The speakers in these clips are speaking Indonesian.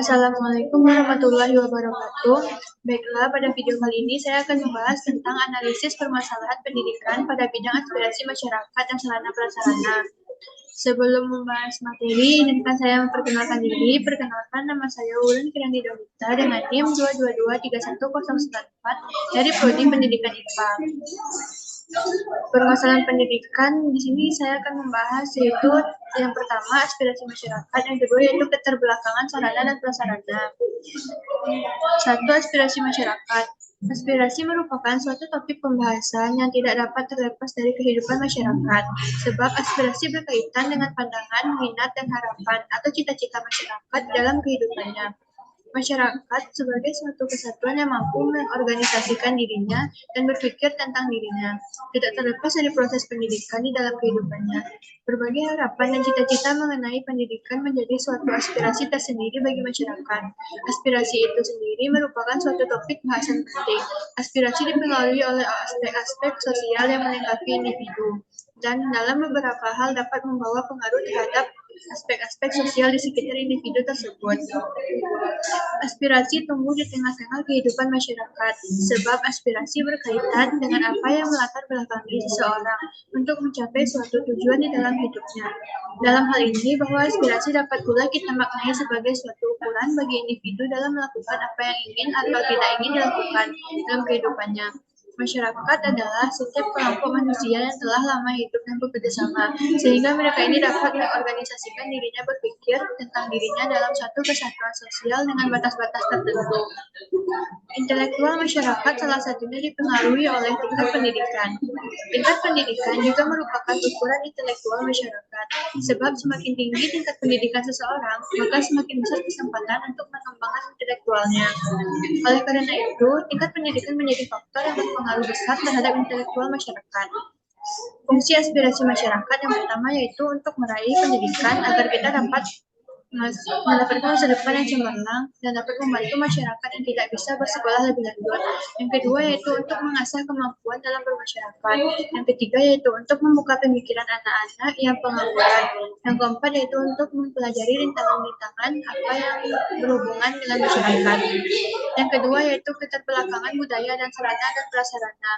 Assalamualaikum warahmatullahi wabarakatuh. Baiklah, pada video kali ini saya akan membahas tentang analisis permasalahan pendidikan pada bidang aspirasi masyarakat dan sarana prasarana. Sebelum membahas materi, izinkan saya memperkenalkan diri. Perkenalkan, nama saya Wulan Kirani Dawita dengan NIM 2223194 dari Prodi Pendidikan IPA. Permasalahan pendidikan di sini saya akan membahas yaitu yang pertama aspirasi masyarakat, yang kedua yaitu keterbelakangan sarana dan prasarana. Satu, aspirasi masyarakat. Aspirasi merupakan suatu topik pembahasan yang tidak dapat terlepas dari kehidupan masyarakat, sebab aspirasi berkaitan dengan pandangan, minat, dan harapan atau cita-cita masyarakat dalam kehidupannya. Masyarakat sebagai suatu kesatuan yang mampu mengorganisasikan dirinya dan berpikir tentang dirinya, tidak terlepas dari proses pendidikan di dalam kehidupannya. Berbagai harapan dan cita-cita mengenai pendidikan menjadi suatu aspirasi tersendiri bagi masyarakat. Aspirasi itu sendiri merupakan suatu topik bahasan penting. Aspirasi dipengaruhi oleh aspek-aspek sosial yang melengkapi individu, dan dalam beberapa hal dapat membawa pengaruh terhadap aspek-aspek sosial di sekitar individu tersebut. Aspirasi tumbuh di tengah-tengah kehidupan masyarakat, sebab aspirasi berkaitan dengan apa yang melatar belakangi seseorang untuk mencapai suatu tujuan di dalam hidupnya. Dalam hal ini, bahwa aspirasi dapat pula kita maknai sebagai suatu ukuran bagi individu dalam melakukan apa yang ingin atau tidak ingin dilakukan dalam kehidupannya. Masyarakat adalah setiap kelompok manusia yang telah lama hidup dan bekerja sama, sehingga mereka ini dapat mengorganisasikan dirinya berpikir tentang dirinya dalam suatu kesatuan sosial dengan batas-batas tertentu. Intelektual masyarakat salah satunya dipengaruhi oleh tingkat pendidikan. Tingkat pendidikan juga merupakan ukuran intelektual masyarakat, sebab semakin tinggi tingkat pendidikan seseorang, maka semakin besar kesempatan untuk mengembangkan intelektualnya. Oleh karena itu, tingkat pendidikan menjadi faktor yang berpengaruh besar terhadap intelektual masyarakat. Fungsi aspirasi masyarakat yang pertama yaitu untuk meraih pendidikan agar kita dapat mendapatkan masa depan yang cemerlang dan dapat membantu masyarakat yang tidak bisa bersekolah lebih lanjut. Yang kedua yaitu untuk mengasah kemampuan dalam bermasyarakat. Yang ketiga yaitu untuk membuka pemikiran anak-anak yang pengangguran. Yang keempat yaitu untuk mempelajari rintangan-rintangan apa yang berhubungan dengan masyarakat. Yang kedua yaitu keterbelakangan budaya dan sarana dan prasarana.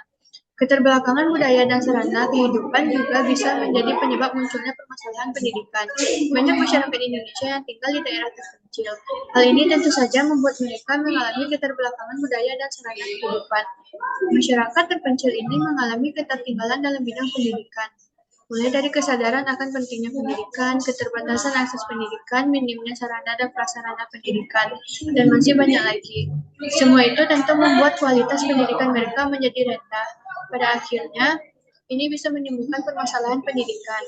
Keterbelakangan budaya dan sarana kehidupan juga bisa menjadi penyebab munculnya permasalahan pendidikan. Banyak masyarakat Indonesia yang tinggal di daerah terpencil. Hal ini tentu saja membuat mereka mengalami keterbelakangan budaya dan sarana kehidupan. Masyarakat terpencil ini mengalami ketertinggalan dalam bidang pendidikan, mulai dari kesadaran akan pentingnya pendidikan, keterbatasan akses pendidikan, minimnya sarana dan prasarana pendidikan, dan masih banyak lagi. Semua itu tentu membuat kualitas pendidikan mereka menjadi rendah. Pada akhirnya, ini bisa menimbulkan permasalahan pendidikan.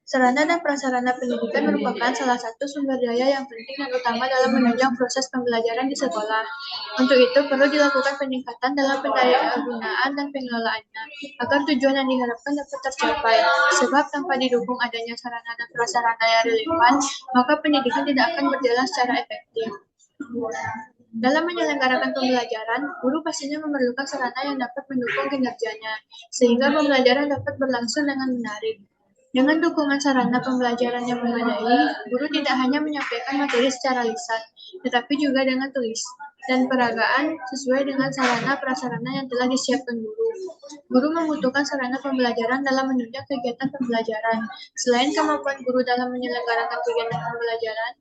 Sarana dan prasarana pendidikan merupakan salah satu sumber daya yang penting dan utama dalam menunjang proses pembelajaran di sekolah. Untuk itu, perlu dilakukan peningkatan dalam pendayagunaan dan pengelolaannya, agar tujuan yang diharapkan dapat tercapai. Sebab tanpa didukung adanya sarana dan prasarana yang relevan, maka pendidikan tidak akan berjalan secara efektif. Dalam menyelenggarakan pembelajaran, guru pastinya memerlukan sarana yang dapat mendukung kinerjanya, sehingga pembelajaran dapat berlangsung dengan menarik. Dengan dukungan sarana pembelajaran yang memadai, guru tidak hanya menyampaikan materi secara lisan, tetapi juga dengan tulis dan peragaan sesuai dengan sarana prasarana yang telah disiapkan guru. Guru membutuhkan sarana pembelajaran dalam menunjang kegiatan pembelajaran. Selain kemampuan guru dalam menyelenggarakan kegiatan pembelajaran,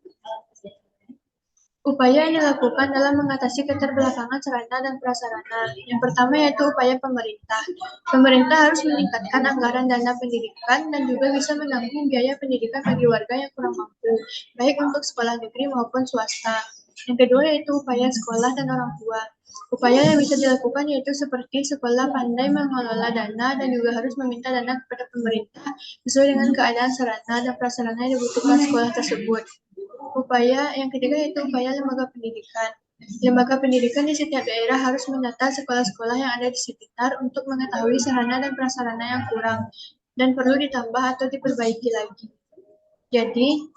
upaya yang dilakukan dalam mengatasi keterbelakangan sarana dan prasarana. Yang pertama yaitu upaya pemerintah. Pemerintah harus meningkatkan anggaran dana pendidikan dan juga bisa menanggung biaya pendidikan bagi warga yang kurang mampu, baik untuk sekolah negeri maupun swasta. Yang kedua yaitu upaya sekolah dan orang tua. Upaya yang bisa dilakukan yaitu seperti sekolah pandai mengelola dana dan juga harus meminta dana kepada pemerintah sesuai dengan keadaan sarana dan prasarana yang dibutuhkan sekolah tersebut. Upaya yang ketiga yaitu upaya lembaga pendidikan. Lembaga pendidikan di setiap daerah harus mendata sekolah-sekolah yang ada di sekitar untuk mengetahui sarana dan prasarana yang kurang dan perlu ditambah atau diperbaiki lagi. Jadi,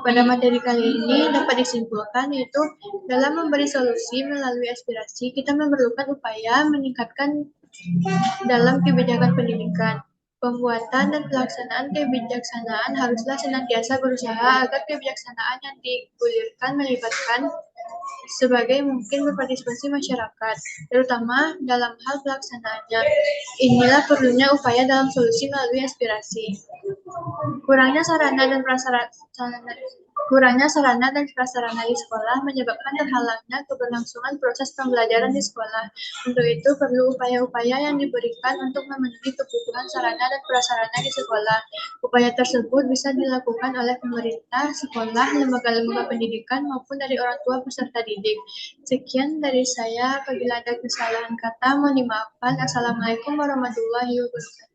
pada materi kali ini dapat disimpulkan yaitu dalam memberi solusi melalui aspirasi, kita memerlukan upaya meningkatkan dalam kebijakan pendidikan. Pembuatan dan pelaksanaan kebijaksanaan haruslah senantiasa berusaha agar kebijaksanaan yang digulirkan melibatkan sebagai mungkin berpartisipasi masyarakat, terutama dalam hal pelaksanaannya. Inilah perlunya upaya dalam solusi melalui aspirasi. Kurangnya sarana dan prasarana di sekolah menyebabkan terhalangnya keberlangsungan proses pembelajaran di sekolah. Untuk itu perlu upaya-upaya yang diberikan untuk memenuhi kebutuhan sarana dan prasarana di sekolah. Upaya tersebut bisa dilakukan oleh pemerintah, sekolah, lembaga-lembaga pendidikan maupun dari orang tua peserta didik. Sekian dari saya. Apabila ada kesalahan kata mohon dimaafkan. Assalamualaikum warahmatullahi wabarakatuh.